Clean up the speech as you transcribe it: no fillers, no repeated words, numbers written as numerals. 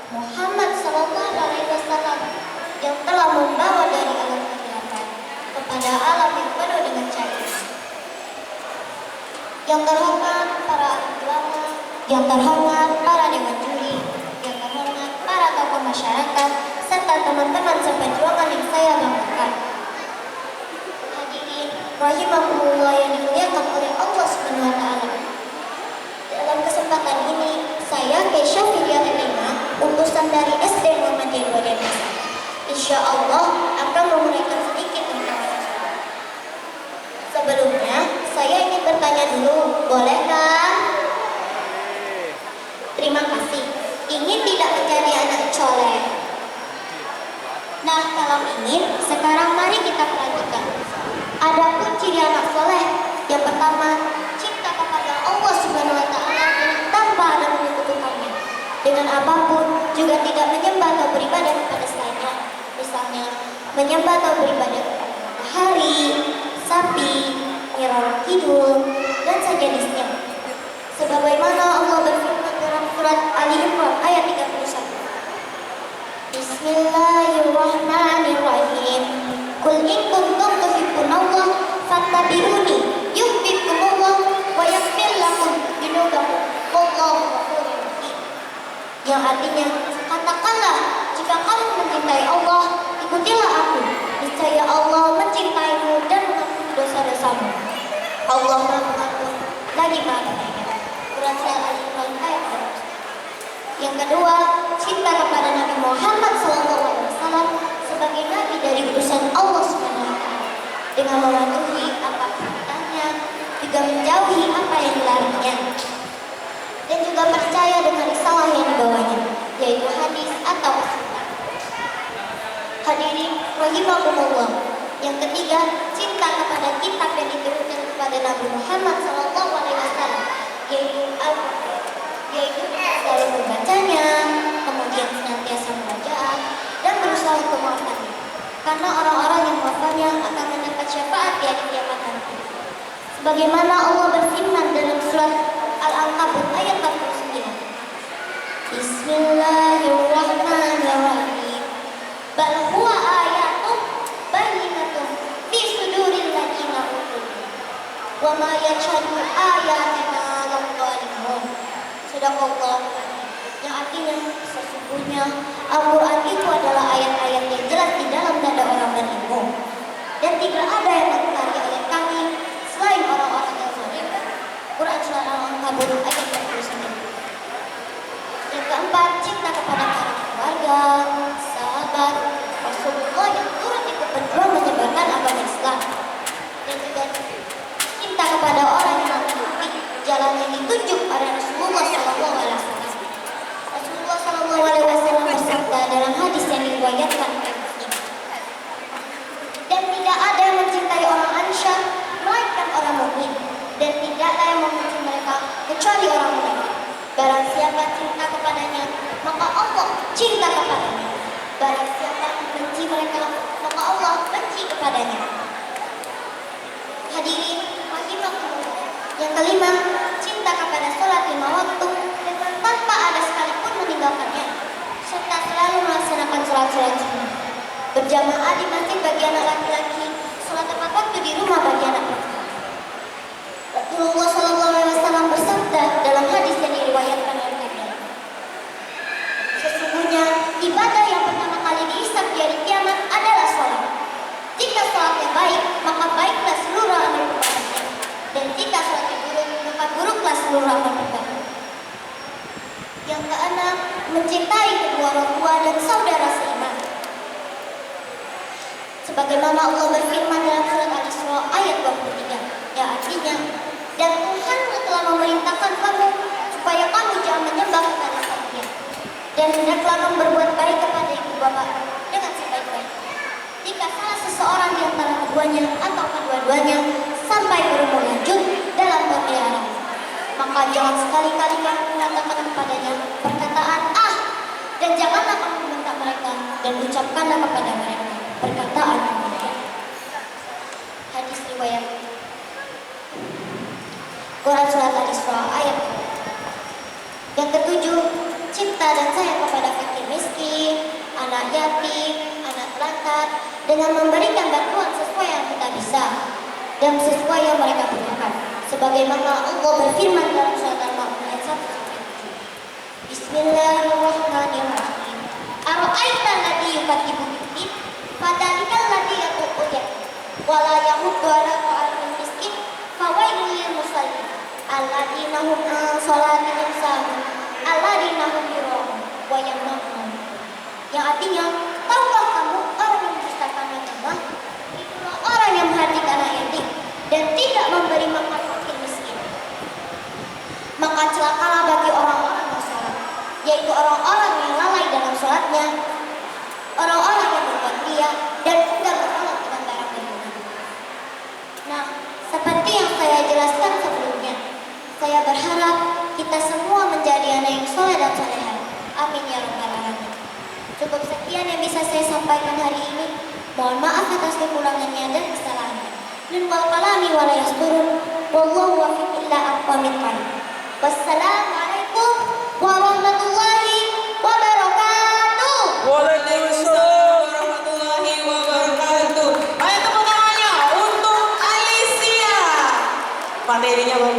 Muhammad Sallallahu Alaihi Wasallam yang telah membawa dari alam kehilafan kepada alam yang penuh dengan cahaya. Yang terhormat para ulama, yang terhormat para dewan juri, yang terhormat para tokoh masyarakat, serta teman-teman seperjuangan yang saya banggakan. Hadirin rahimakumullah yang dimuliakan oleh Allah Subhanahu wa taala. Dalam kesempatan ini, saya Keisha Fidia Elena, utusan dari SD Muhammadiyah 2 Denpasar. Insya Allah akan memberikan sedikit tentang Islam. Sebelumnya, saya ingin bertanya dulu, bolehkah? Terima kasih. Ingin tidak menjadi anak colek? Nah, kalau ingin, sekarang mari kita perhatikan. Adapun ciri anak soleh, yang pertama, cinta kepada Allah Subhanahu wa taala tanpa ada menyekutukannya. Dengan apapun, juga tidak menyembah atau beribadah kepada selainnya. Misalnya, menyembah atau beribadah kepada matahari, sapi, Nyi Kidul, dan sejenisnya. Sebagaimana Allah berfirman dalam surat Ali Imran ayat 31. Bismillahirrahmanirrahim. Qul in kuntum tuhibbunallah fattabi'uni yuhibbukumullah wa yaghfir lakum dzunubakum wallahu ghafurur rahim. Yang artinya, katakanlah, jika kamu mencintai Allah, ikutilah aku. Niscaya Allah mencintaimu dan mengampuni dosa-dosamu. Allah Maha Pengampun lagi Maha Penyayang. Quran Surat Al-Imran ayat 1. Yang kedua, cinta kepada Nabi Muhammad SAW sebagai nabi dari utusan Allah SWT, dengan mematuhi apa perintahnya, juga menjauhi apa yang dilarangnya, dan juga percaya dengan risalah yang dibawanya, yaitu hadis atau sunnah. Hadirin rahimakumullah. Yang ketiga, cinta kepada kitab yang diturunkan kepada Nabi Muhammad SAW, yaitu Al-Quran, yaitu selalu membacanya, kemudian senantiasa mengajar dan berusaha untuk menghafalnya, karena orang-orang yang menghafalnya akan mendapat syafaat di hari kiamat nanti. Sebagaimana Allah berfirman dalam surat Al-Ankabut ayat 49. Bismillahirrahmanirrahim. Bal huwa ayatun bayyinatun fi suduril ladzina utul wa ma yashhadu ayatina ladh-dhalimun. Sadaqallah. Yang artinya, sesungguhnya Al-Quran itu adalah ayat-ayat yang jelas di dalam dada orang berilmu, dan tidak ada yang mengingkari oleh kami selain orang-orang yang zalim. Quran Surah Al-Ankabut ayat 29. Yang keempat, cinta kepada para keluarga, sahabat Rasulullah yang turut ikut berjuang menyebarkan agama Islam, dan juga cinta kepada orang yang mengikuti jalan yang ditunjuk oleh Rasulullah SAW. Rasulullah SAW bersabda dalam hadis yang diriwayatkan oleh Muslim, dan tidak ada yang mencintai orang Ansyar melainkan orang mukmin, dan tidaklah yang membenci mereka kecuali orang munafik. Barang siapa cinta kepadanya, maka Allah cinta kepadanya. Barang siapa benci mereka, maka Allah benci kepadanya. Hadirin rahimakumullah. Yang kelima, cinta kepada sholat 5 waktu dengan tanpa ada sekalipun meninggalkannya, serta selalu melaksanakan sholat-sholat sunnah berjamaah di masjid bagi anak laki-laki, sholat 4 waktu di rumah bagi anak perempuan. Rasulullah SAW bersabda dalam hadis yang diriwayatkan oleh Nabi, sesungguhnya ibadah yang pertama kali dihisab di hari kiamat adalah sholat. Jika sholatnya baik, maka baiklah seluruh amal perbuatannya, dan jika sholatnya buruk, maka buruklah seluruh amal perbuatan. Yang keenam, mencintai kedua orang tua dan saudara seiman. Sebagaimana Allah berfirman dalam surat Al-Isra ayat 23, yang artinya, dan Tuhanmu telah memerintahkan kamu supaya kamu jangan menyembah kepada selainnya, dan hendaklah kamu berbuat baik kepada ibu bapak dengan sebaik-baik. Jika salah seseorang di antara keduanya atau kedua-duanya sampai berumur lanjut dalam pemeliharaan, maka jangan sekali-kali kamu mengatakan kepadanya perkataan "ah", dan janganlah kamu membentak mereka, dan ucapkanlah kepada mereka perkataan yang mulia. Hadis riwayat Quran Surat Al-Isra ayat. Yang ketujuh, cinta dan sayang kepada fakir anak yatim, anak telantar, dengan memberikan bantuan sesuai yang kita bisa dan sesuai yang mereka butuhkan. Sebagaimana Allah berfirman dalam surat Al-Ma'idah ayat 1-7. Bismillahirrahmanirrahim. Ara'aita alladzi yukadzibu bid-din? Fadzalikal ladzi yad'u yatim wa la yahuddu 'ala ta'amil miskin fawailul lil musallin alladzina hum 'an shalatihim sahun alladzina hum yura'un wa yamna'un. Yang artinya, tahukah kamu orang yang mendustakan agama itulah orang yang memperhatikan anak yatim dan tidak memberi makan fakir miskin. Maka celakalah bagi orang-orang yang sholat, yaitu orang-orang yang lalai dalam sholatnya, orang-orang yang berbuat riya dan enggan bertolak dengan barang berguna. Nah, seperti yang saya jelaskan sebelumnya, saya berharap kita semua menjadi anak yang soleh dan soleha. Amin ya rabbal alamin. Cukup sekian yang bisa saya sampaikan hari ini. Mohon maaf atas kekurangannya dan kesalahannya. Nun wal qalami wa la yasturun. Wallahu waffiq ila aqwamit thariq. Wassalamualaikum warahmatullahi wabarakatuh. Waalaikumsalam warahmatullahi wabarakatuh. Ayo tepuk tangannya untuk Alicia. Materinya bagus.